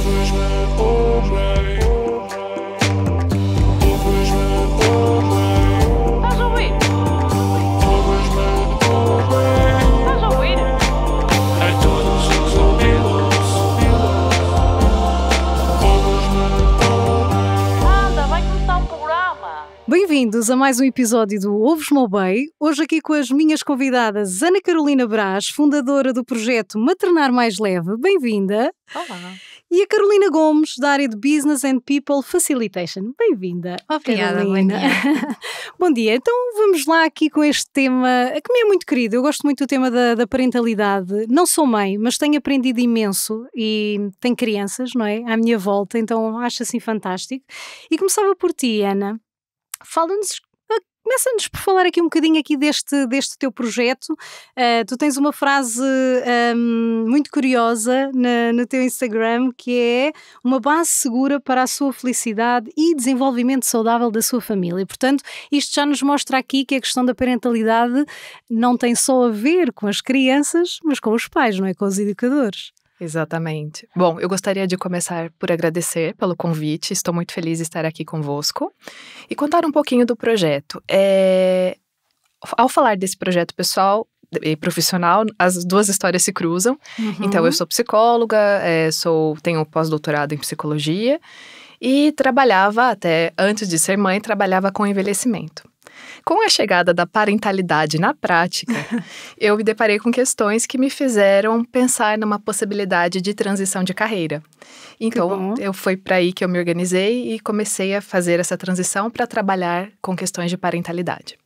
Estás a ouvir? Estás a ouvir? A todos os ouvidos. Anda, vai começar um programa. Bem-vindos a mais um episódio do Ouves-me Bem. Hoje aqui com as minhas convidadas Ana Carolina Brás, fundadora do projeto Maternar Mais Leve. Bem-vinda. Olá. E a Carolina Gomes, da área de Business and People Facilitation. Bem-vinda. Obrigada, Carolina. bom dia. Bom dia. Então vamos lá aqui com este tema, que me é muito querido. Eu gosto muito do tema da parentalidade. Não sou mãe, mas tenho aprendido imenso e tenho crianças, não é? À minha volta, então acho assim fantástico. E começava por ti, Ana. Fala-nos, começa-nos por falar aqui um bocadinho aqui deste teu projeto. Tu tens uma frase muito curiosa no teu Instagram, que é uma base segura para a sua felicidade e desenvolvimento saudável da sua família. Portanto, isto já nos mostra aqui que a questão da parentalidade não tem só a ver com as crianças, mas com os pais, não é? Com os educadores. Exatamente. Bom, eu gostaria de começar por agradecer pelo convite, estou muito feliz de estar aqui convosco e contar um pouquinho do projeto. Ao falar desse projeto pessoal e profissional, as duas histórias se cruzam. Então, eu sou psicóloga, tenho pós-doutorado em psicologia e trabalhava até, antes de ser mãe, trabalhava com envelhecimento. Com a chegada da parentalidade na prática, eu me deparei com questões que me fizeram pensar numa possibilidade de transição de carreira. Então, foi para aí que eu me organizei e comecei a fazer essa transição para trabalhar com questões de parentalidade.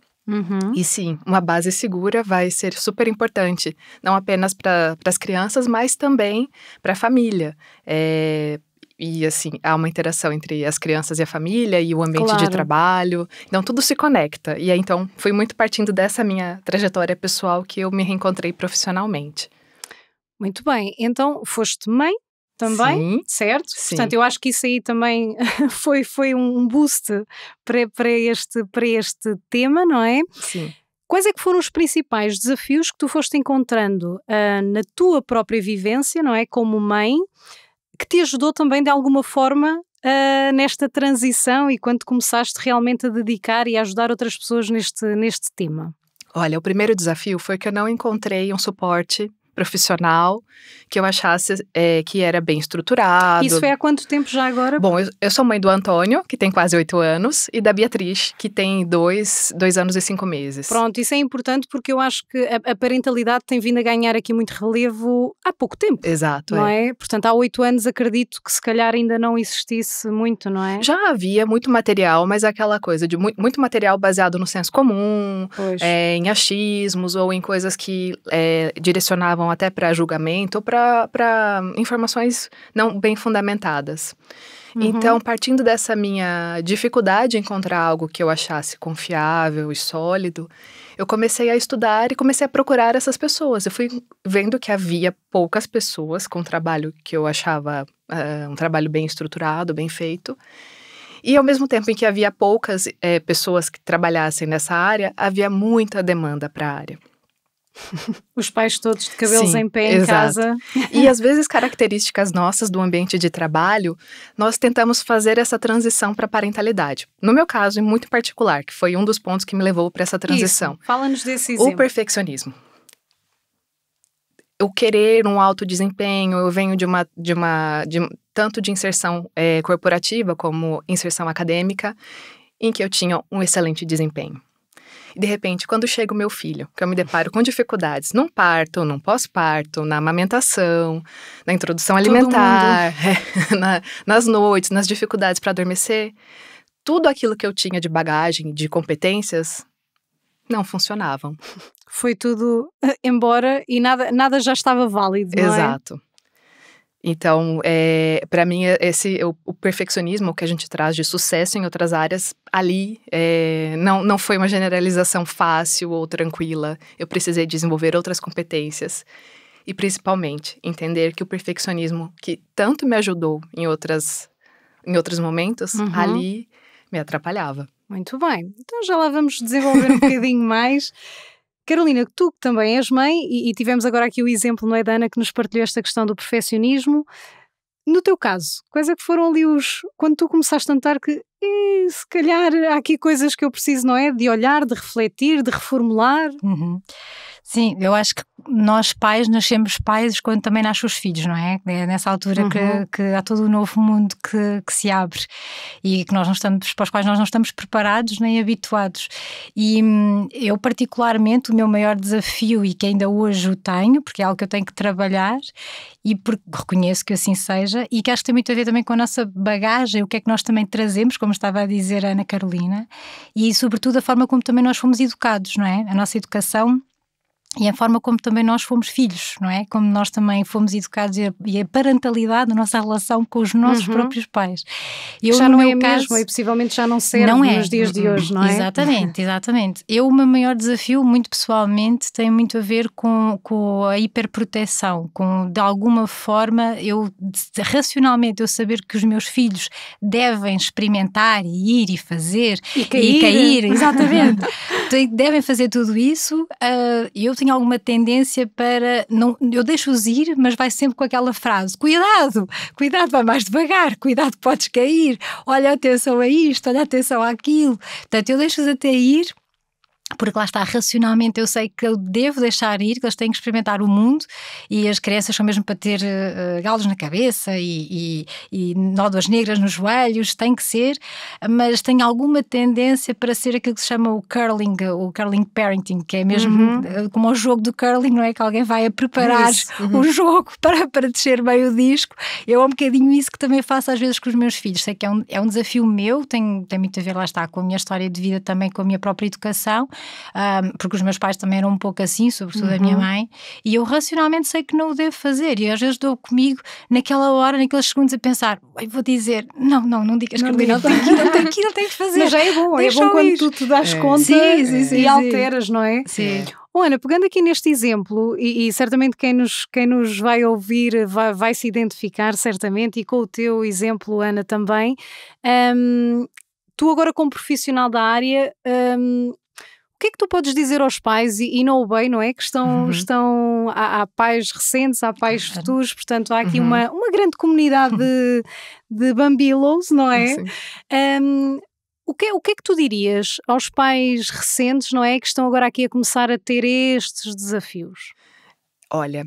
E sim, uma base segura vai ser super importante, não apenas para as crianças, mas também para a família. E assim, há uma interação entre as crianças e a família e o ambiente de trabalho. Então, tudo se conecta. E aí, então, foi muito partindo dessa minha trajetória pessoal que eu me reencontrei profissionalmente. Muito bem. Então, foste mãe também, Sim, certo? sim. Portanto, eu acho que isso aí também foi um boost para este tema, não é? Sim. Quais é que foram os principais desafios que tu foste encontrando na tua própria vivência, não é? Como mãe, que te ajudou também de alguma forma nesta transição e quando começaste realmente a dedicar e a ajudar outras pessoas neste tema? Olha, o primeiro desafio foi que eu não encontrei um suporte profissional que eu achasse que era bem estruturado. Isso foi há quanto tempo já agora? Bom, eu sou mãe do Antônio, que tem quase 8 anos, e da Beatriz, que tem 2 anos e 5 meses. Pronto, isso é importante porque eu acho que a parentalidade tem vindo a ganhar aqui muito relevo há pouco tempo. Exato, não é? Portanto, há 8 anos acredito que se calhar ainda não existisse muito, não é? Já havia muito material, mas aquela coisa de muito material baseado no senso comum, em achismos ou em coisas que direcionavam até para julgamento ou para informações não bem fundamentadas. Então, partindo dessa minha dificuldade em encontrar algo que eu achasse confiável e sólido, eu comecei a estudar e comecei a procurar essas pessoas. Eu fui vendo que havia poucas pessoas com trabalho que eu achava um trabalho bem estruturado, bem feito. E ao mesmo tempo em que havia poucas pessoas que trabalhassem nessa área, havia muita demanda para a área. Os pais todos de cabelos em pé em exato. casa. E às vezes características nossas do ambiente de trabalho, nós tentamos fazer essa transição para a parentalidade. No meu caso, e muito particular, que foi um dos pontos que me levou para essa transição. Isso. Fala-nos desse exemplo. O perfeccionismo. O querer um alto desempenho, eu venho tanto de inserção corporativa como inserção acadêmica, em que eu tinha um excelente desempenho. E de repente, quando chega o meu filho, que eu me deparo com dificuldades num parto, num pós-parto, na amamentação, na introdução alimentar, nas noites, nas dificuldades para adormecer, tudo aquilo que eu tinha de bagagem, de competências, não funcionavam. Foi tudo embora e nada já estava válido, não é? Exato. Então, para mim, o perfeccionismo que a gente traz de sucesso em outras áreas, ali não foi uma generalização fácil ou tranquila. Eu precisei desenvolver outras competências e, principalmente, entender que o perfeccionismo, que tanto me ajudou em outros momentos, ali me atrapalhava. Muito bem. Então já lá vamos desenvolver um bocadinho mais. Carolina, tu que também és mãe, e tivemos agora aqui o exemplo, não é, da Ana, que nos partilhou esta questão do perfeccionismo. No teu caso, quais é que foram ali quando tu começaste a notar que se calhar há aqui coisas que eu preciso, não é? De olhar, de refletir, de reformular. Uhum. Sim, eu acho que nós pais nascemos pais quando também nascem os filhos, não é? É nessa altura que há todo um novo mundo que se abre e que nós não estamos, para os quais nós não estamos preparados nem habituados. E eu particularmente, o meu maior desafio, e que ainda hoje o tenho, porque é algo que eu tenho que trabalhar e porque reconheço que assim seja, e que acho que tem muito a ver também com a nossa bagagem, o que é que nós também trazemos, como estava a dizer a Ana Carolina, e sobretudo a forma como também nós fomos educados, não é? A nossa educação e a forma como também nós fomos filhos, não é? Como nós também fomos educados e a parentalidade, a nossa relação com os nossos próprios pais. Eu, já não é a mesma e possivelmente já não serve nos dias de hoje, não é? Exatamente, exatamente. O meu maior desafio, muito pessoalmente, tem muito a ver com a hiperproteção, com, de alguma forma, racionalmente, eu saber que os meus filhos devem experimentar e ir e fazer e cair exatamente. Devem fazer tudo isso. Eu tenho alguma tendência para eu deixo-os ir, mas vai sempre com aquela frase: cuidado, vai mais devagar, cuidado, podes cair, olha, atenção a isto, olha, atenção àquilo. Portanto, eu deixo-os até ir, porque lá está, racionalmente eu sei que eu devo deixar ir, que eles têm que experimentar o mundo, e as crianças são mesmo para ter galos na cabeça e nódoas negras nos joelhos, tem que ser, mas tem alguma tendência para ser aquilo que se chama o curling parenting, que é mesmo como o jogo do curling, não é? Que alguém vai a preparar o jogo para descer bem o disco. Eu é um bocadinho isso que também faço às vezes com os meus filhos. Sei que é um desafio meu, tem muito a ver, lá está, com a minha história de vida, também com a minha própria educação. Porque os meus pais também eram um pouco assim, sobretudo a minha mãe, e eu racionalmente sei que não o devo fazer, e às vezes dou comigo naquela hora, naqueles segundos a pensar, vou dizer, não digas, Carolina, não tenho que fazer. Mas já é bom quando tu te das conta e alteras, não é? Sim. Ana, pegando aqui neste exemplo, e certamente quem nos vai ouvir vai se identificar certamente, e com o teu exemplo, Ana, também, tu agora como profissional da área, o que é que tu podes dizer aos pais, e não o bem, não é? Que há pais recentes, há pais futuros, portanto há aqui uma grande comunidade de bambilos, não é? O que é que tu dirias aos pais recentes, não é? Que estão agora aqui a começar a ter estes desafios? Olha,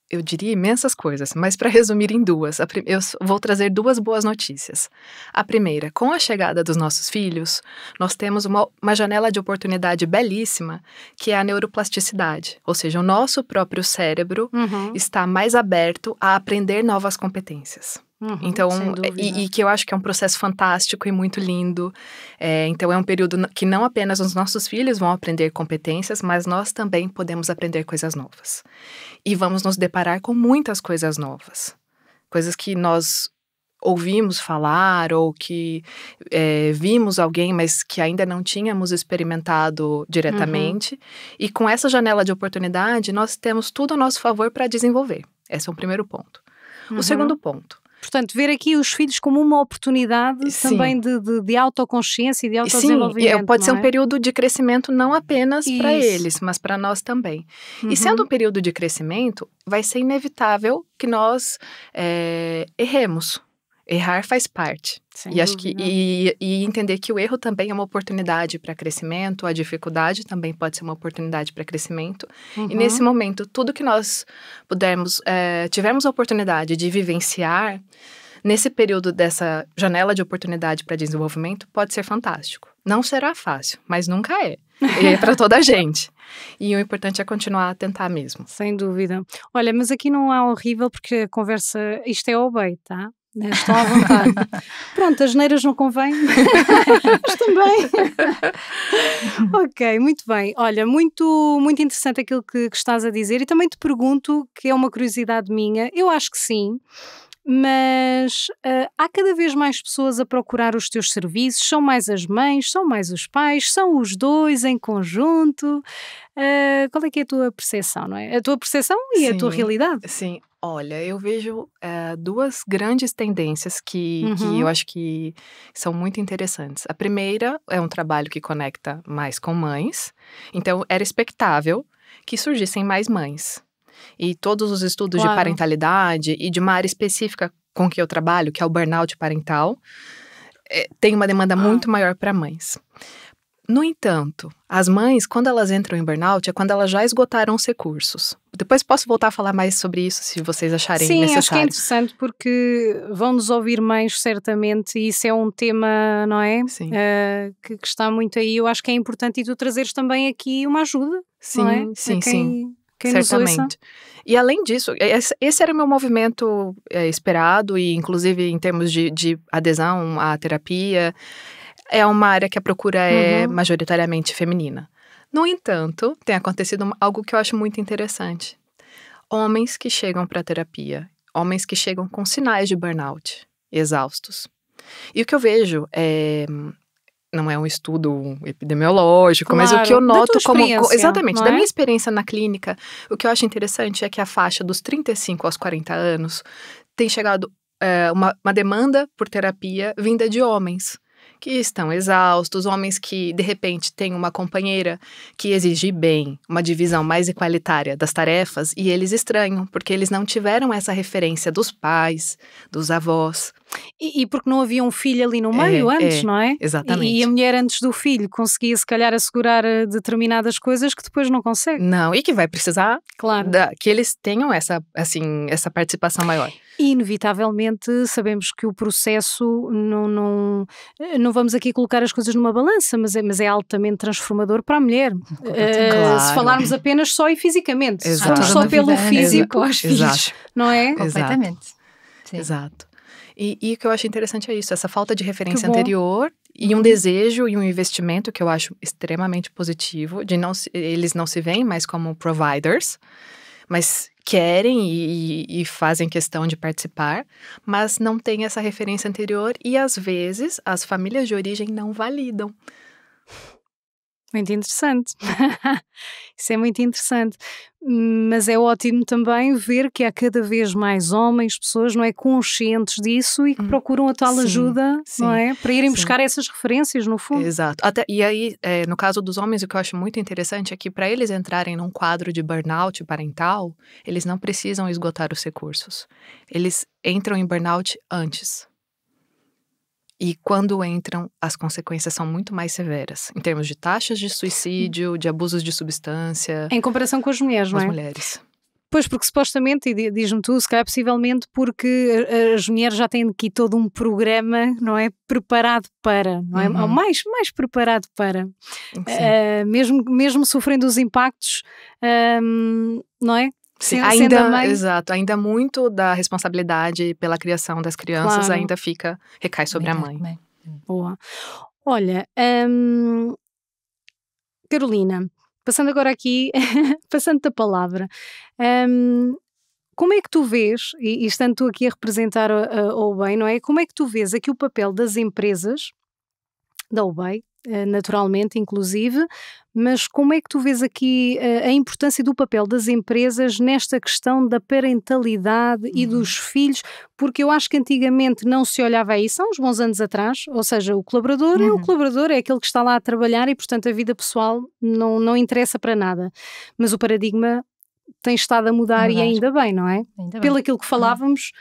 eu diria imensas coisas, mas para resumir em duas, eu vou trazer duas boas notícias. A primeira, com a chegada dos nossos filhos, nós temos uma janela de oportunidade belíssima, que é a neuroplasticidade, ou seja, o nosso próprio cérebro está mais aberto a aprender novas competências. Então, e que eu acho que é um processo fantástico e muito lindo. Então é um período que não apenas os nossos filhos vão aprender competências, mas nós também podemos aprender coisas novas. E vamos nos deparar com muitas coisas novas. Coisas que nós ouvimos falar ou que vimos alguém, mas que ainda não tínhamos experimentado diretamente. E com essa janela de oportunidade, nós temos tudo a nosso favor para desenvolver. Esse é o primeiro ponto. O segundo ponto. Portanto, ver aqui os filhos como uma oportunidade também de autoconsciência e de autodesenvolvimento. Sim, pode ser um período de crescimento não apenas para eles, mas para nós também. E sendo um período de crescimento, vai ser inevitável que nós erremos. Errar faz parte. E acho que e entender que o erro também é uma oportunidade para crescimento, a dificuldade também pode ser uma oportunidade para crescimento. E nesse momento, tudo que nós tivermos a oportunidade de vivenciar, nesse período dessa janela de oportunidade para desenvolvimento, pode ser fantástico. Não será fácil, mas nunca é. E é para toda a gente. E o importante é continuar a tentar mesmo. Sem dúvida. Olha, mas aqui não há horrível, porque a conversa, isto é obey, tá? Estão à vontade. Pronto, as neiras não convém, mas também. Ok, muito bem. Olha, muito, muito interessante aquilo que estás a dizer, e também te pergunto, que é uma curiosidade minha, eu acho que sim, mas há cada vez mais pessoas a procurar os teus serviços? São mais as mães, são mais os pais, são os dois em conjunto? Qual é que é a tua percepção, não é? A tua percepção e a tua realidade? Sim. Olha, eu vejo duas grandes tendências que eu acho que são muito interessantes. A primeira é um trabalho que conecta mais com mães. Então, era expectável que surgissem mais mães. E todos os estudos de parentalidade e de uma área específica com que eu trabalho, que é o burnout parental, tem uma demanda muito maior para mães. No entanto, as mães, quando elas entram em burnout, é quando elas já esgotaram os recursos. Depois posso voltar a falar mais sobre isso, se vocês acharem necessário. Sim, acho que é interessante porque vão nos ouvir mães, certamente, e isso é um tema, não é? Sim. Que está muito aí. Eu acho que é importante e tu trazeres também aqui uma ajuda, Sim, não é? sim, Quem nos ouça. certamente. E além disso, esse era o meu movimento esperado, e inclusive em termos de adesão à terapia, é uma área que a procura é majoritariamente feminina. No entanto, tem acontecido algo que eu acho muito interessante. Homens que chegam para a terapia, homens que chegam com sinais de burnout, exaustos. E o que eu vejo não é um estudo epidemiológico, mas o que eu noto como... Exatamente, não da é? minha experiência na clínica, o que eu acho interessante é que a faixa dos 35 aos 40 anos tem chegado uma demanda por terapia vinda de homens que estão exaustos, homens que, de repente, têm uma companheira que exige bem uma divisão mais igualitária das tarefas e eles estranham, porque eles não tiveram essa referência dos pais, dos avós. E porque não havia um filho ali no meio antes, não é? Exatamente. E a mulher antes do filho conseguia se calhar assegurar determinadas coisas que depois não consegue. Não, e que vai precisar Claro. que eles tenham essa participação maior. E inevitavelmente sabemos que o processo não vamos aqui colocar as coisas numa balança, mas é altamente transformador para a mulher. Claro. Se falarmos apenas só e fisicamente, se Exato. formos só pelo físico, aos filhos. Exato. não é? Completamente. Sim. Exato. E o que eu acho interessante é isso, essa falta de referência Que bom. anterior e um desejo e um investimento que eu acho extremamente positivo, eles não se veem mais como providers, mas querem e fazem questão de participar, mas não tem essa referência anterior e às vezes as famílias de origem não validam. Muito interessante. Isso é muito interessante. Mas é ótimo também ver que há cada vez mais homens, pessoas, não é, conscientes disso e que procuram a tal Sim, ajuda, sim, não é? Para irem sim. buscar essas referências, no fundo. Exato. E aí, no caso dos homens, o que eu acho muito interessante é que para eles entrarem num quadro de burnout parental, eles não precisam esgotar os recursos. Eles entram em burnout antes. E quando entram, as consequências são muito mais severas, em termos de taxas de suicídio, de abusos de substância. Em comparação com as mulheres, com não as é? mulheres. Pois, porque supostamente, e diz-me tu, se calhar possivelmente porque as mulheres já têm aqui todo um programa, não é? Preparado para, não é? Ou mais preparado para. Mesmo sofrendo os impactos, não é? Sim, Sendo a mãe. exato, ainda muito da responsabilidade pela criação das crianças Claro. ainda recai sobre a mãe. Boa. Olha, Carolina, passando agora aqui, passando-te a palavra, como é que tu vês, e estando tu aqui a representar a OBEI, não é? Como é que tu vês aqui o papel das empresas, da OBEI, naturalmente, inclusive, mas como é que tu vês aqui a importância do papel das empresas nesta questão da parentalidade e dos filhos? Porque eu acho que antigamente não se olhava a isso, há uns bons anos atrás, ou seja, o colaborador é o colaborador, é aquele que está lá a trabalhar e, portanto, a vida pessoal não interessa para nada. Mas o paradigma tem estado a mudar e ainda bem, não é? Pelo aquilo que falávamos,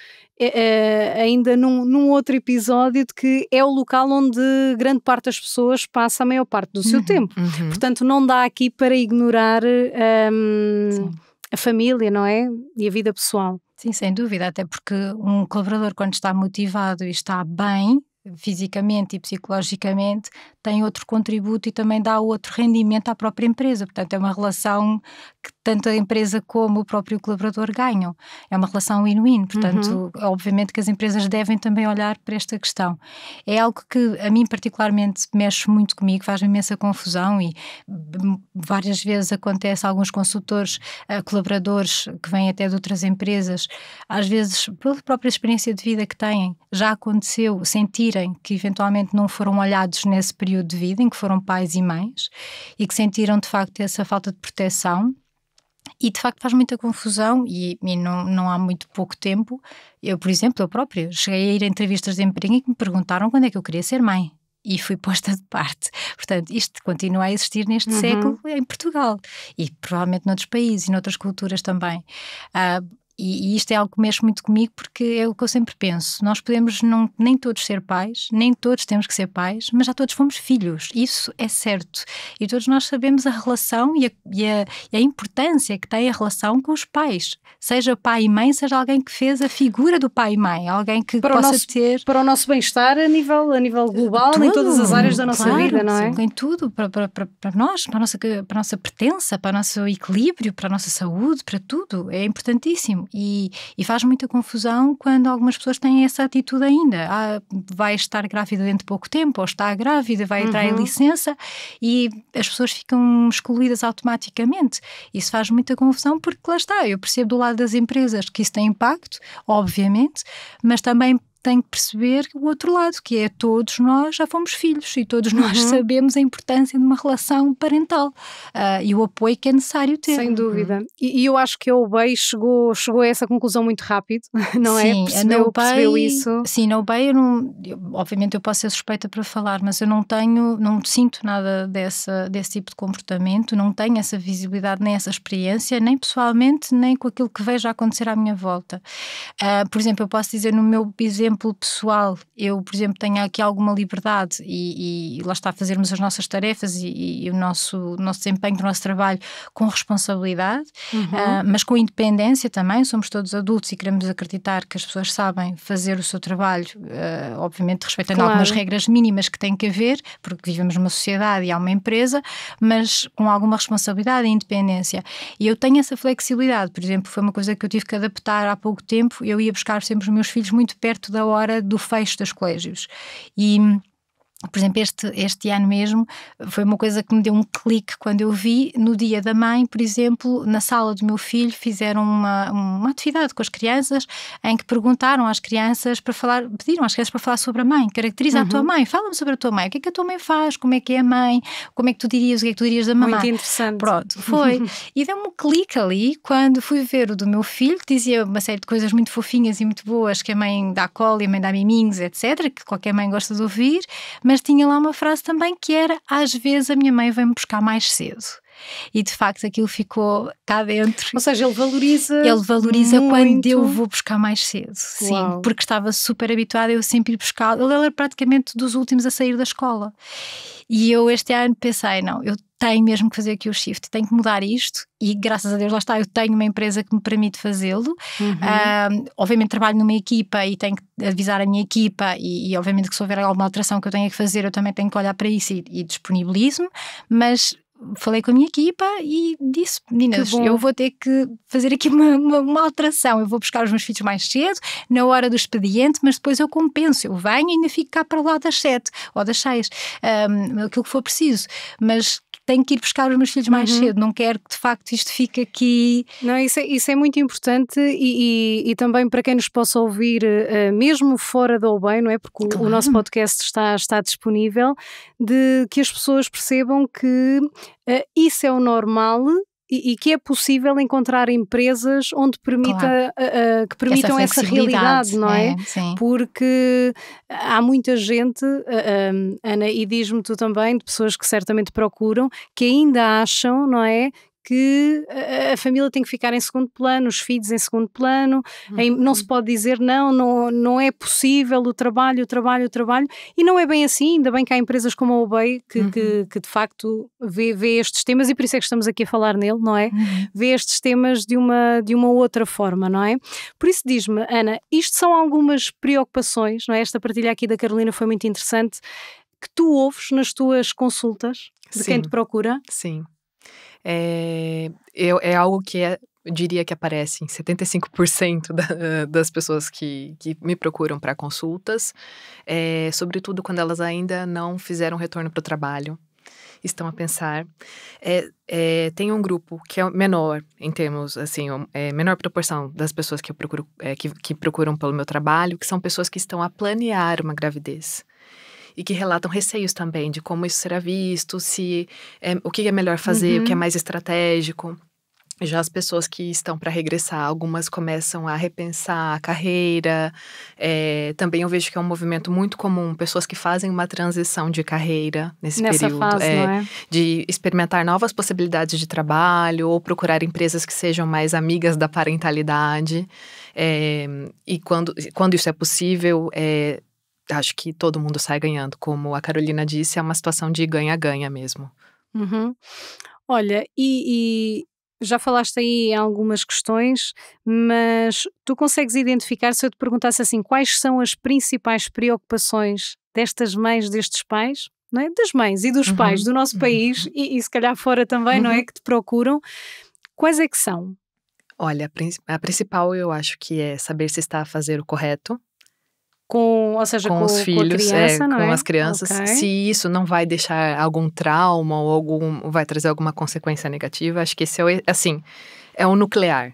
ainda num outro episódio, de que é o local onde grande parte das pessoas passa a maior parte do seu tempo. Portanto, não dá aqui para ignorar a família, não é? E a vida pessoal. Sim, sem dúvida, até porque um colaborador, quando está motivado e está bem, fisicamente e psicologicamente, tem outro contributo e também dá outro rendimento à própria empresa. Portanto, é uma relação que tanto a empresa como o próprio colaborador ganham. É uma relação win-win. Portanto, obviamente que as empresas devem também olhar para esta questão. É algo que a mim particularmente mexe muito comigo, faz-me imensa confusão e várias vezes acontece a alguns consultores, colaboradores que vêm até de outras empresas, às vezes pela própria experiência de vida que têm, já aconteceu sentirem que eventualmente não foram olhados nesse período de vida em que foram pais e mães e que sentiram de facto essa falta de proteção. E de facto faz muita confusão e não há muito pouco tempo, eu própria, cheguei a ir a entrevistas de emprego e que me perguntaram quando é que eu queria ser mãe e fui posta de parte. Portanto, isto continua a existir neste século em Portugal e provavelmente noutros países e noutras culturas também. E isto é algo que mexe muito comigo, porque é o que eu sempre penso. Nós podemos nem todos ser pais, nem todos temos que ser pais, mas já todos fomos filhos. Isso é certo. E todos nós sabemos a relação e a importância que tem a relação com os pais. Seja pai e mãe, seja alguém que fez a figura do pai e mãe. Alguém que possa ter... Para o nosso bem-estar a nível global, tudo, em todas as áreas da nossa vida, não é? Sim, em tudo. Para nós, para a nossa pertença, para o nosso equilíbrio, para a nossa saúde, para tudo. É importantíssimo. E faz muita confusão quando algumas pessoas têm essa atitude ainda. Vai estar grávida dentro de pouco tempo, ou está grávida, vai entrar em licença, e as pessoas ficam excluídas automaticamente. Isso faz muita confusão, porque lá está, eu percebo do lado das empresas que isso tem impacto, obviamente, mas também tem que perceber o outro lado, que é todos nós já fomos filhos e todos nós sabemos a importância de uma relação parental e o apoio que é necessário ter. Sem dúvida. E eu acho que a UBEI chegou a essa conclusão muito rápido, não é? Percebeu isso. Sim, na UBEI, obviamente eu posso ser suspeita para falar, mas eu não sinto nada desse tipo de comportamento, não tenho essa visibilidade, nem essa experiência, nem pessoalmente, nem com aquilo que vejo acontecer à minha volta. Por exemplo, eu posso dizer no meu exemplo pessoal, eu, por exemplo, tenho aqui alguma liberdade e lá está, fazermos as nossas tarefas e o nosso desempenho do nosso trabalho com responsabilidade, mas com independência também. Somos todos adultos e queremos acreditar que as pessoas sabem fazer o seu trabalho, obviamente respeitando algumas regras mínimas que têm que haver, porque vivemos numa sociedade e há uma empresa, mas com alguma responsabilidade e independência. E eu tenho essa flexibilidade. Por exemplo, foi uma coisa que eu tive que adaptar há pouco tempo. Eu ia buscar sempre os meus filhos muito perto da hora do fecho dos colégios. E, por exemplo, este ano mesmo foi uma coisa que me deu um clique quando eu vi no dia da mãe, por exemplo, na sala do meu filho fizeram uma atividade com as crianças em que perguntaram às crianças pediram às crianças para falar sobre a mãe, caracteriza a tua mãe, fala-me sobre a tua mãe, o que é que a tua mãe faz, como é que é a mãe, como é que tu dirias, o que é que tu dirias da mamãe. Muito interessante. Pronto, foi. E deu-me um clique ali quando fui ver o do meu filho, que dizia uma série de coisas muito fofinhas e muito boas, que a mãe dá colo e a mãe dá miminhos, etc., que qualquer mãe gosta de ouvir, mas tinha lá uma frase também que era: às vezes a minha mãe vem-me buscar mais cedo. E de facto aquilo ficou cá dentro. Ou seja, ele valoriza muito quando eu vou buscar mais cedo. Uau. Sim, porque estava super habituada, eu sempre ir buscar. Ele era praticamente dos últimos a sair da escola. E eu este ano pensei, não, eu tenho mesmo que fazer aqui o shift, tenho que mudar isto, e graças a Deus lá está, eu tenho uma empresa que me permite fazê-lo. Obviamente trabalho numa equipa e tenho que avisar a minha equipa e obviamente que se houver alguma alteração que eu tenha que fazer, eu também tenho que olhar para isso e disponibilizo-me, mas falei com a minha equipa e disse: meninas, eu vou ter que fazer aqui uma alteração, eu vou buscar os meus filhos mais cedo, na hora do expediente, mas depois eu compenso, eu venho e ainda fico cá para lá das 7 ou das 6, aquilo que for preciso, mas tenho que ir buscar os meus filhos mais cedo, não quero que de facto isto fique aqui. Não, isso é muito importante e também para quem nos possa ouvir, mesmo fora da UBEI, não é? Porque o nosso podcast está disponível, de que as pessoas percebam que isso é o normal e que é possível encontrar empresas onde que permitam essa realidade, não é? Sim. Porque há muita gente, Ana, e diz-me tu também, de pessoas que certamente procuram, que ainda acham, não é, que a família tem que ficar em segundo plano, os filhos em segundo plano, não se pode dizer não é possível o trabalho, e não é bem assim. Ainda bem que há empresas como a UBEI que de facto vê estes temas, e por isso é que estamos aqui a falar nele, não é? Vê estes temas de uma outra forma, não é? Por isso diz-me, Ana, isto são algumas preocupações, não é? Esta partilha aqui da Carolina foi muito interessante, que tu ouves nas tuas consultas de quem te procura? Sim. É algo que eu diria que aparece em 75% das pessoas que me procuram para consultas, sobretudo quando elas ainda não fizeram retorno para o trabalho, estão a pensar. Tem um grupo que é menor em termos, assim, menor proporção das pessoas que eu procuro, que procuram pelo meu trabalho, que são pessoas que estão a planear uma gravidez. E que relatam receios também de como isso será visto, o que é melhor fazer, o que é mais estratégico. Já as pessoas que estão para regressar, algumas começam a repensar a carreira. Também eu vejo que é um movimento muito comum, pessoas que fazem uma transição de carreira nesse Nessa período. fase, não é? De experimentar novas possibilidades de trabalho ou procurar empresas que sejam mais amigas da parentalidade. E quando isso é possível, acho que todo mundo sai ganhando. Como a Carolina disse, é uma situação de ganha-ganha mesmo. Uhum. Olha, e já falaste aí em algumas questões, mas tu consegues identificar, se eu te perguntasse assim, quais são as principais preocupações destas mães, destes pais, não é? Das mães e dos pais do nosso país e se calhar fora também, não é? Que te procuram, quais é que são? Olha, a principal eu acho que é saber se está a fazer o correto. Ou seja, com os filhos, a criança, não é? com as crianças, Ok. se isso não vai deixar algum trauma ou vai trazer alguma consequência negativa, acho que esse é o nuclear.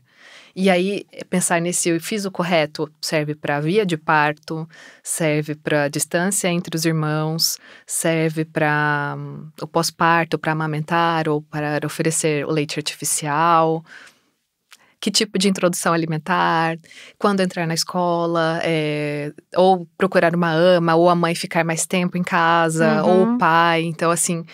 E aí, pensar nesse eu fiz o correto serve para via de parto, serve para distância entre os irmãos, serve para o pós-parto, para amamentar ou para oferecer o leite artificial. Que tipo de introdução alimentar, quando entrar na escola, ou procurar uma ama, ou a mãe ficar mais tempo em casa, ou o pai. Então, assim,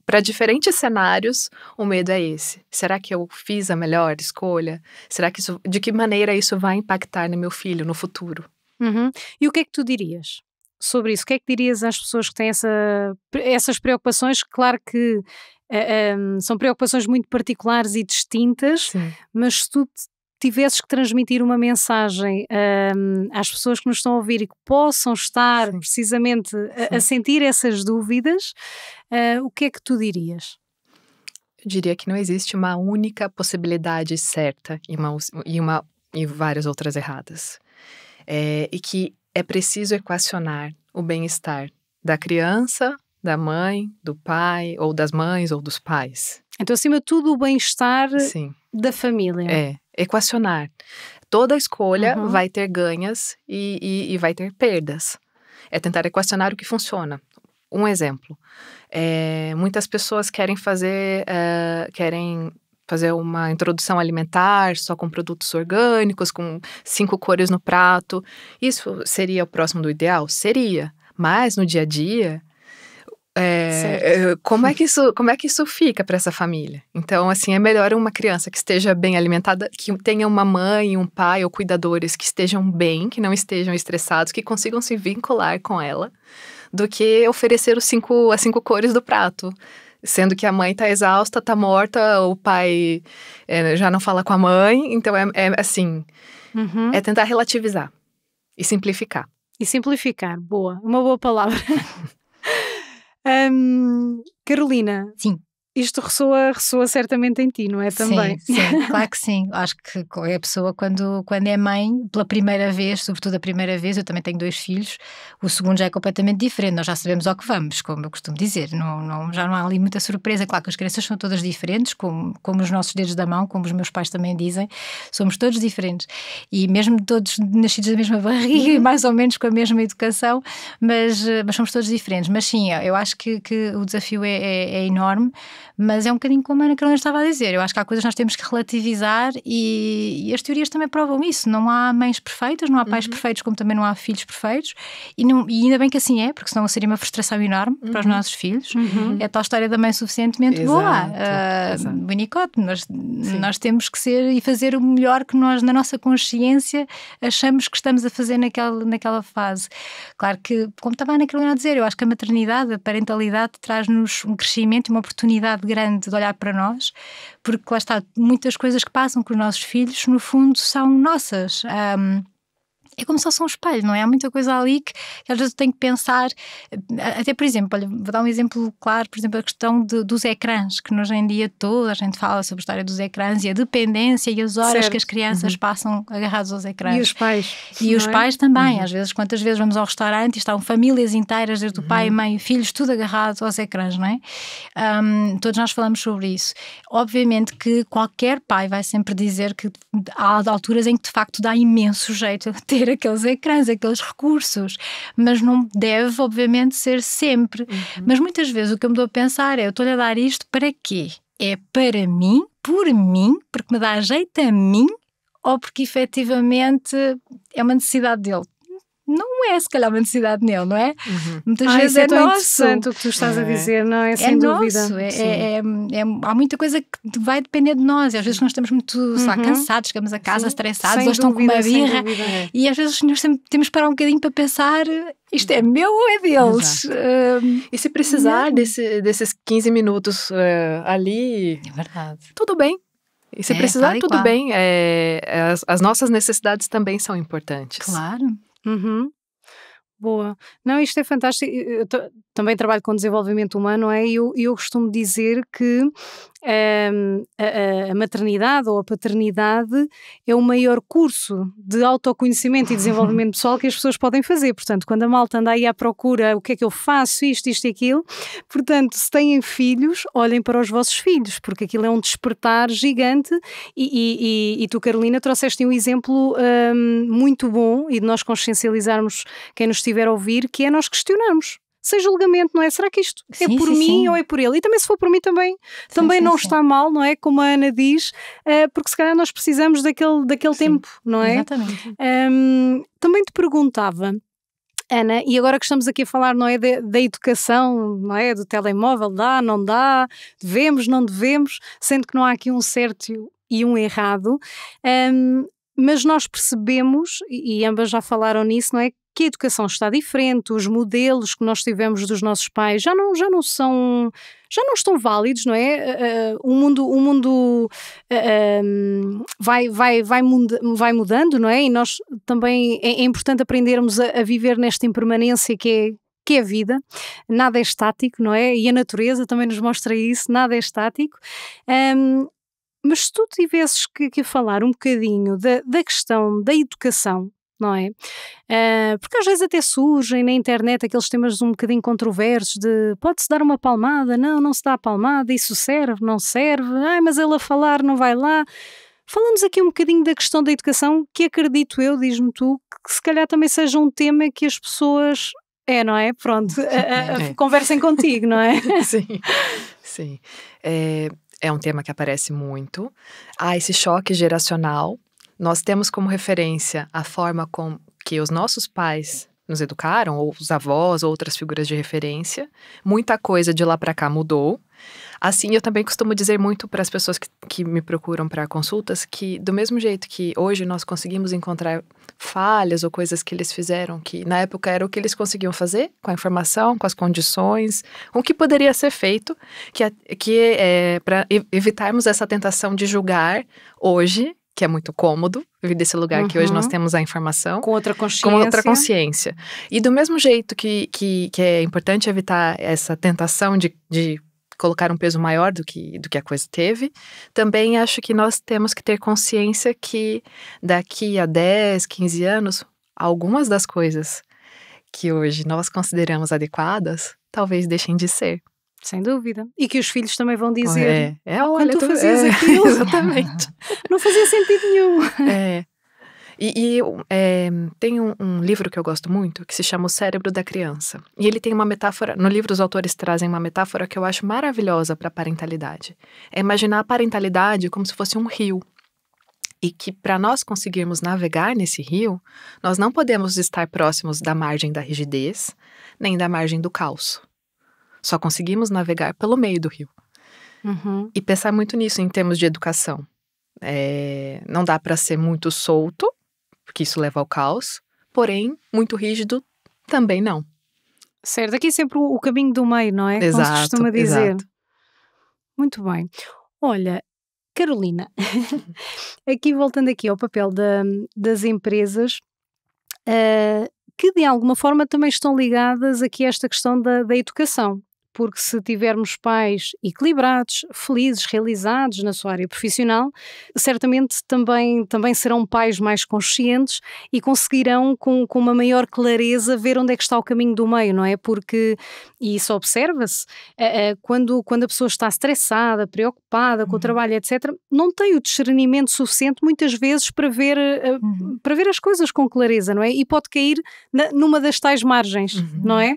para diferentes cenários, o medo é esse. Será que eu fiz a melhor escolha? Será que de que maneira isso vai impactar no meu filho no futuro? Uhum. E o que é que tu dirias sobre isso? O que é que dirias às pessoas que têm essas preocupações? Claro que são preocupações muito particulares e distintas, Sim. mas se tu tivesses que transmitir uma mensagem às pessoas que nos estão a ouvir e que possam estar Sim. precisamente a sentir essas dúvidas, o que é que tu dirias? Eu diria que não existe uma única possibilidade certa e várias outras erradas. E que é preciso equacionar o bem-estar da criança, da mãe, do pai, ou das mães, ou dos pais. Então, acima de tudo, o bem-estar Sim. da família. Equacionar. Toda escolha vai ter ganhas e vai ter perdas. É tentar equacionar o que funciona. Um exemplo. Muitas pessoas querem fazer uma introdução alimentar só com produtos orgânicos, com 5 cores no prato. Isso seria o próximo do ideal? Seria. Mas no dia a dia, como é que isso fica para essa família? Então, assim, é melhor uma criança que esteja bem alimentada, que tenha uma mãe, um pai ou cuidadores que estejam bem, que não estejam estressados, que consigam se vincular com ela, do que oferecer as 5 cores do prato. Sendo que a mãe tá exausta, tá morta, o pai já não fala com a mãe. Então, é tentar relativizar e simplificar. E simplificar, uma boa palavra. Carolina, Sim. isto ressoa certamente em ti, não é? Também. Sim, claro que sim. Acho que a pessoa quando é mãe, pela primeira vez, sobretudo a primeira vez, eu também tenho 2 filhos, o segundo já é completamente diferente, nós já sabemos ao que vamos, como eu costumo dizer, já não há ali muita surpresa. Claro que as crianças são todas diferentes, como os nossos dedos da mão, como os meus pais também dizem, somos todos diferentes, e mesmo todos nascidos da mesma barriga e mais ou menos com a mesma educação, mas somos todos diferentes. Mas sim, eu acho que o desafio é enorme. Mas é um bocadinho como a Ana Carolina estava a dizer. Eu acho que há coisas que nós temos que relativizar e as teorias também provam isso. Não há mães perfeitas, não há pais perfeitos, como também não há filhos perfeitos. E ainda bem que assim é, porque senão seria uma frustração enorme para os nossos filhos. É a tal história da mãe suficientemente boa. Bonicote. Nós temos que ser e fazer o melhor que nós, na nossa consciência, achamos que estamos a fazer naquela fase. Claro que, como estava a Ana Carolina a dizer, eu acho que a maternidade, a parentalidade traz-nos um crescimento e uma oportunidade grande de olhar para nós, porque lá está, muitas coisas que passam com os nossos filhos, no fundo, são nossas. É como se fosse um espelho, não é? Há muita coisa ali que às vezes eu tenho que pensar, até por exemplo, olha, vou dar um exemplo claro, por exemplo, a questão dos ecrãs, que hoje em dia toda a gente fala sobre a história dos ecrãs e a dependência e as horas que as crianças passam agarrados aos ecrãs. E os pais. E os pais também, às vezes, quantas vezes vamos ao restaurante e estão famílias inteiras, desde o pai, mãe, filhos, tudo agarrado aos ecrãs, não é? Todos nós falamos sobre isso. Obviamente que qualquer pai vai sempre dizer que há alturas em que de facto dá imenso jeito a ter aqueles ecrãs, aqueles recursos, mas não deve, obviamente, ser sempre. Mas muitas vezes o que eu me dou a pensar é, eu estou-lhe a dar isto para quê? é para mim, por mim, porque me dá jeito a mim, ou porque efetivamente é uma necessidade dele? Não é, se calhar, uma necessidade nele, não é? Muitas vezes isso é tão nosso. interessante o que tu estás a dizer, não é? Sem dúvida. Nosso, há muita coisa que vai depender de nós, e às vezes nós estamos muito cansados, chegamos a casa estressados, Sem ou estão com dúvida, uma sem birra, dúvida. e às vezes nós temos que parar um bocadinho para pensar, isto é meu ou é deles? E se precisar desses 15 minutos ali, É verdade. tudo bem. E se É, precisar, tal e tudo qual. bem. As nossas necessidades também são importantes. Claro. Uhum. Boa. Não, isto é fantástico. Eu também trabalho com desenvolvimento humano, não é? E eu costumo dizer que a maternidade ou a paternidade é o maior curso de autoconhecimento e desenvolvimento pessoal que as pessoas podem fazer. Portanto, quando a malta anda aí à procura, o que é que eu faço, isto e aquilo, portanto, se têm filhos, olhem para os vossos filhos, porque aquilo é um despertar gigante e tu, Carolina, trouxeste um exemplo muito bom e de nós consciencializarmos quem nos estiver a ouvir, que é nós questionarmos. Sem julgamento, não é? Será que isto é por mim ou é por ele? E também se for por mim também não está mal, não é? Como a Ana diz, porque se calhar nós precisamos daquele tempo, não é? Exatamente. Também te perguntava, Ana, e agora que estamos aqui a falar, não é, da educação, não é, do telemóvel, dá, não dá, devemos, não devemos, sendo que não há aqui um certo e um errado, mas nós percebemos, e ambas já falaram nisso, não é, que a educação está diferente, os modelos que nós tivemos dos nossos pais já não estão válidos, não é? O mundo vai mudando, não é? E nós também é importante aprendermos a viver nesta impermanência que é a vida. Nada é estático, não é? E a natureza também nos mostra isso, nada é estático. Mas se tu tivesses que falar um bocadinho da questão da educação, não é? Porque às vezes até surgem na internet aqueles temas um bocadinho controversos de pode-se dar uma palmada? Não se dá a palmada, isso serve, não serve? Mas ele a falar não vai lá. Fala-nos aqui um bocadinho da questão da educação, que acredito eu, diz-me tu, que se calhar também seja um tema que as pessoas... não é? Pronto, conversem contigo, não é? Sim. É um tema que aparece muito. Há esse choque geracional. Nós temos como referência a forma com que os nossos pais nos educaram, ou os avós, ou outras figuras de referência. Muita coisa de lá para cá mudou. Assim, eu também costumo dizer muito para as pessoas que me procuram para consultas, que do mesmo jeito que hoje nós conseguimos encontrar falhas ou coisas que eles fizeram, que na época era o que eles conseguiam fazer, com a informação, com as condições, com o que poderia ser feito, que é para evitarmos essa tentação de julgar hoje, que é muito cômodo, vir desse lugar que hoje nós temos a informação. Com outra consciência. E do mesmo jeito que é importante evitar essa tentação de colocar um peso maior do que a coisa teve, também acho que nós temos que ter consciência que daqui a 10, 15 anos, algumas das coisas que hoje nós consideramos adequadas, talvez deixem de ser. Sem dúvida. E que os filhos também vão dizer olha, tu fazias aquilo. Exatamente. Não fazia sentido nenhum. Tem um livro que eu gosto muito, que se chama O Cérebro da Criança. E ele tem uma metáfora, no livro os autores trazem uma metáfora que eu acho maravilhosa para a parentalidade. É imaginar a parentalidade como se fosse um rio. E que para nós conseguirmos navegar nesse rio, nós não podemos estar próximos da margem da rigidez, nem da margem do caos. Só conseguimos navegar pelo meio do rio. E pensar muito nisso em termos de educação. Não dá para ser muito solto, porque isso leva ao caos, porém, muito rígido também não. Certo, aqui sempre o caminho do meio, não é? Exato, como se costuma dizer. Exato. Muito bem. Olha, Carolina, aqui voltando aqui ao papel das empresas, que de alguma forma também estão ligadas aqui a esta questão da educação. Porque se tivermos pais equilibrados, felizes, realizados na sua área profissional, certamente também serão pais mais conscientes e conseguirão com uma maior clareza ver onde é que está o caminho do meio, não é? Porque, e isso observa-se, quando a pessoa está estressada, preocupada com o trabalho, etc., não tem o discernimento suficiente muitas vezes para ver as coisas com clareza, não é? E pode cair numa das tais margens, não é?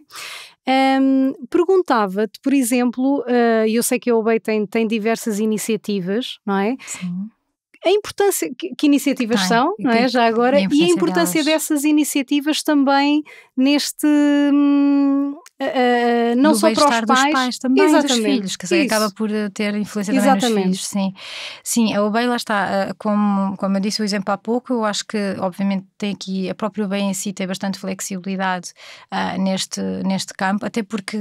Perguntava-te, por exemplo, eu sei que a Obey tem diversas iniciativas, não é? Sim. A importância, que iniciativas Tem. são, não é? Já agora, e a importância delas. dessas iniciativas também neste, não do só para os bem-estar dos pais também, dos filhos, que Isso. acaba por ter influência também nos filhos, sim. Sim, a Obey lá está, como eu disse o exemplo há pouco, eu acho que obviamente tem aqui, a própria Obey em si tem bastante flexibilidade neste campo, até porque,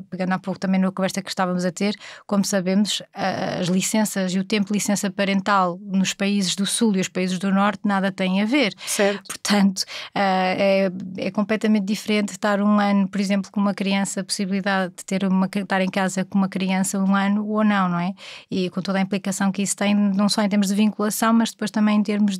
pegando há pouco também na conversa que estávamos a ter, como sabemos, as licenças e o tempo de licença parental nos países do Sul e os países do Norte nada tem a ver. Certo. Portanto, é completamente diferente estar um ano, por exemplo, com uma criança, a possibilidade de estar em casa com uma criança um ano ou não é? E com toda a implicação que isso tem, não só em termos de vinculação, mas depois também em termos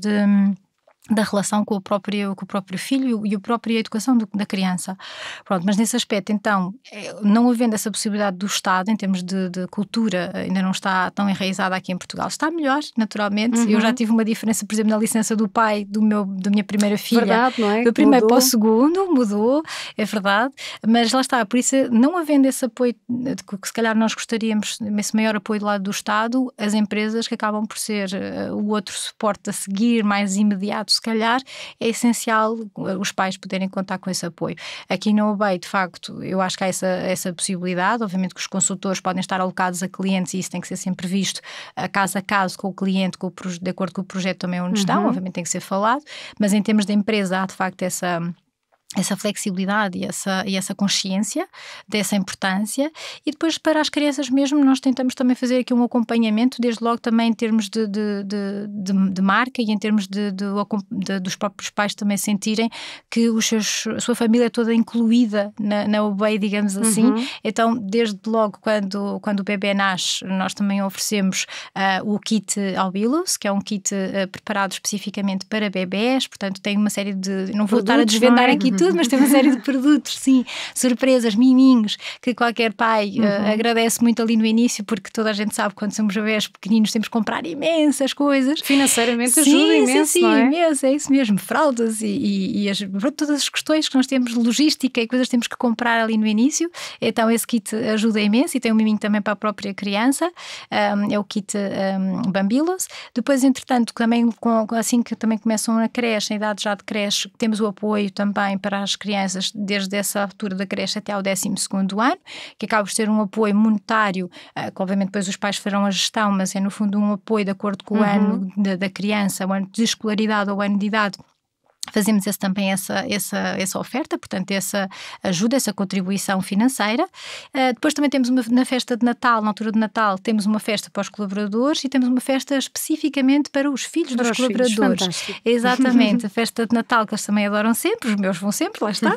da relação com o próprio filho e a própria educação da criança. Pronto, mas nesse aspecto, então, não havendo essa possibilidade do Estado, em termos de cultura, ainda não está tão enraizada aqui em Portugal. Está melhor, naturalmente. Eu já tive uma diferença, por exemplo, na licença do pai da minha primeira filha. Verdade, não é? Do primeiro para o segundo, mudou, é verdade. Mas lá está, por isso, não havendo esse apoio, que se calhar nós gostaríamos, esse maior apoio do lado do Estado, as empresas que acabam por ser o outro suporte a seguir, mais imediato, se calhar, é essencial os pais poderem contar com esse apoio. Aqui na Obey, de facto, eu acho que há essa possibilidade. Obviamente que os consultores podem estar alocados a clientes e isso tem que ser sempre visto caso a caso com o cliente, de acordo com o projeto também onde estão, obviamente tem que ser falado, mas em termos de empresa há de facto essa flexibilidade e essa consciência dessa importância. E depois para as crianças mesmo nós tentamos também fazer aqui um acompanhamento, desde logo também em termos de marca e em termos dos próprios pais também sentirem que a sua família é toda incluída na Obey, digamos assim. Então desde logo quando o bebê nasce, nós também oferecemos o kit Albilos, que é um kit preparado especificamente para bebés, portanto tem uma série de, não vou estar a desvendar aqui tudo, mas tem uma série de produtos, sim, surpresas, miminhos, que qualquer pai agradece muito ali no início, porque toda a gente sabe que quando somos bebés pequeninos temos que comprar imensas coisas. Financeiramente ajuda imenso, sim, não é? Imenso, é isso mesmo, fraldas e todas as questões que nós temos, logística e coisas que temos que comprar ali no início. Então esse kit ajuda imenso e tem um miminho também para a própria criança, é o kit Bambilos. Depois, entretanto, também assim que também começam a creche, a idade já de creche, temos o apoio também para as crianças desde essa altura da creche até ao 12º ano, que acaba por ser um apoio monetário, que obviamente depois os pais farão a gestão, mas é no fundo um apoio de acordo com o ano da criança, o ano de escolaridade ou o ano de idade. Fazemos também essa oferta, portanto, essa ajuda, essa contribuição financeira. Depois também temos na festa de Natal, na altura de Natal, temos uma festa para os colaboradores e temos uma festa especificamente para os filhos dos colaboradores. Exatamente, a festa de Natal que eles também adoram sempre, os meus vão sempre, lá está.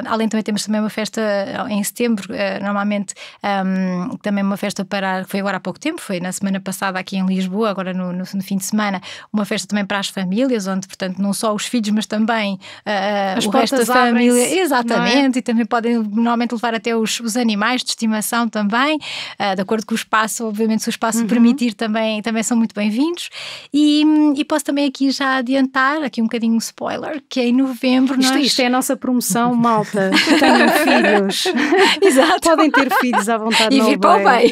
Além também temos também uma festa em setembro, normalmente também uma festa foi agora há pouco tempo, foi na semana passada aqui em Lisboa, agora no fim de semana, uma festa também para as famílias, onde, portanto, não só os filhos, mas também o resto da família. Exatamente, e também podem normalmente levar até os animais de estimação também, de acordo com o espaço, obviamente se o espaço permitir também são muito bem-vindos. E posso também aqui já adiantar, aqui um bocadinho um spoiler, que em novembro Isto é a nossa promoção, malta. Tenham filhos. Exato. Podem ter filhos à vontade. E vir para o bem.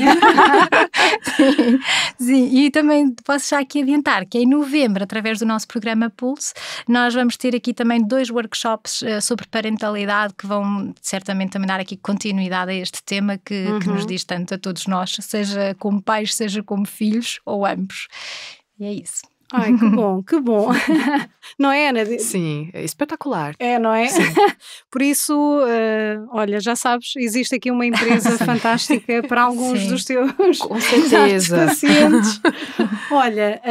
Sim, e também posso já aqui adiantar que em novembro, através do nosso programa Pulse, nós vamos ter aqui também 2 workshops sobre parentalidade que vão certamente também dar aqui continuidade a este tema que nos diz tanto a todos nós, seja como pais, seja como filhos ou ambos. E é isso. Ai, que bom, que bom. Não é, Ana? Sim, é espetacular. É, não é? Por isso, olha, já sabes, existe aqui uma empresa fantástica para alguns dos teus com certeza pacientes. Olha,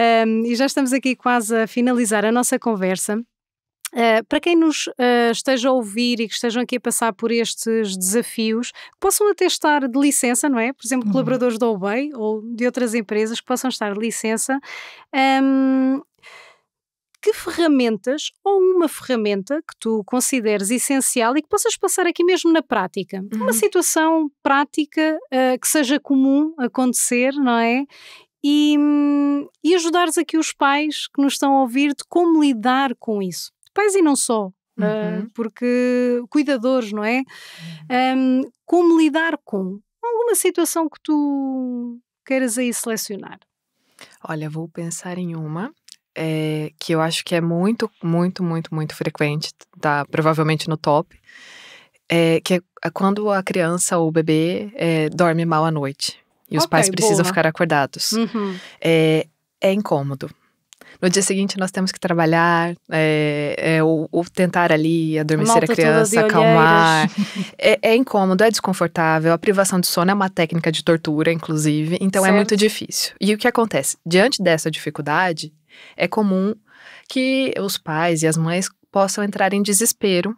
e já estamos aqui quase a finalizar a nossa conversa. Para quem nos esteja a ouvir e que estejam aqui a passar por estes desafios, que possam até estar de licença, não é? Por exemplo, colaboradores da Obey ou de outras empresas que possam estar de licença, que ferramentas ou uma ferramenta que tu consideres essencial e que possas passar aqui mesmo na prática? Uma situação prática que seja comum acontecer, não é? E ajudares aqui os pais que nos estão a ouvir de como lidar com isso. Pais e não só, porque cuidadores, não é? Como lidar com alguma situação que tu queiras aí selecionar? Olha, vou pensar em uma que eu acho que é muito, muito, muito, muito frequente, tá provavelmente no top, que é quando a criança ou o bebê dorme mal à noite e os pais precisam boa. ficar acordados. É incômodo. No dia seguinte nós temos que trabalhar, ou tentar ali adormecer a criança, acalmar. É incômodo, é desconfortável. A privação de sono é uma técnica de tortura, inclusive. Então é muito difícil. E o que acontece? Diante dessa dificuldade, é comum que os pais e as mães possam entrar em desespero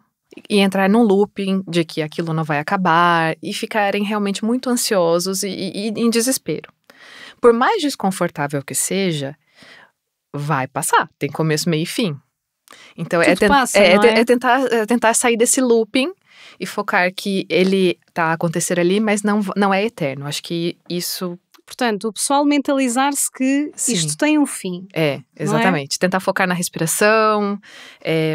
e entrar num looping de que aquilo não vai acabar e ficarem realmente muito ansiosos e em desespero. Por mais desconfortável que seja, vai passar, tem começo, meio e fim. Então tentar sair desse looping e focar que ele tá a acontecer ali, mas não é eterno. Acho que isso... Portanto, o pessoal mentalizar-se que isto tem um fim. Exatamente. Tentar focar na respiração.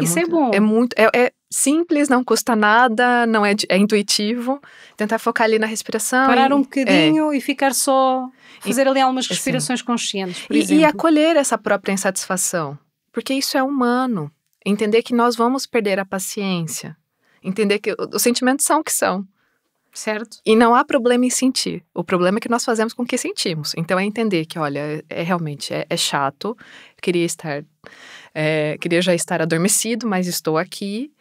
Isso é bom. É simples, não custa nada, não é intuitivo. Tentar focar ali na respiração. Parar um bocadinho e ficar só... Fazer ali algumas respirações conscientes, por exemplo. E acolher essa própria insatisfação. Porque isso é humano. Entender que nós vamos perder a paciência. Entender que os sentimentos são o que são. Certo. E não há problema em sentir. O problema é que nós fazemos com o que sentimos. Então é entender que, olha, realmente é chato. Queria já estar adormecido, mas estou aqui.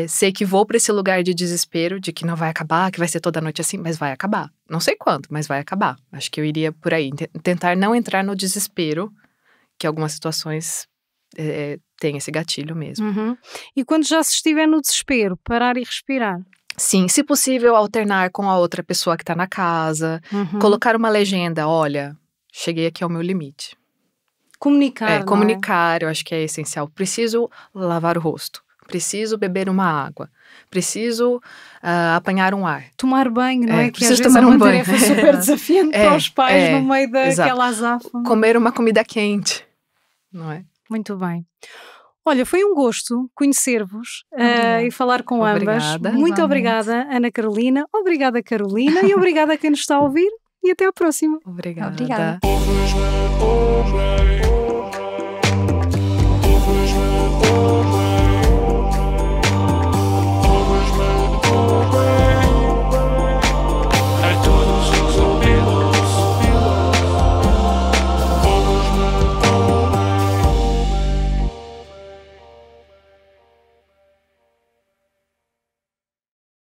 Sei que vou para esse lugar de desespero, de que não vai acabar, que vai ser toda noite assim, mas vai acabar. Não sei quando, mas vai acabar. Acho que eu iria por aí. Tentar não entrar no desespero, que algumas situações têm esse gatilho mesmo. E quando já se estiver no desespero, parar e respirar. Sim, se possível, alternar com a outra pessoa que está na casa. Colocar uma legenda, olha, cheguei aqui ao meu limite. Comunicar, comunicar, eu acho que é essencial. Preciso lavar o rosto. Preciso beber uma água. Preciso apanhar um ar. Tomar banho, não é? Que preciso às vezes tomar é uma um banho. tarefa super desafiante para os pais no meio daquela azáfama. Comer uma comida quente, não é? Muito bem. Olha, foi um gosto conhecer-vos e falar com ambas. Muito obrigada, Ana Carolina. Obrigada, Carolina. E obrigada a quem nos está a ouvir. E até à próxima. Obrigada. Obrigada. Always my own way.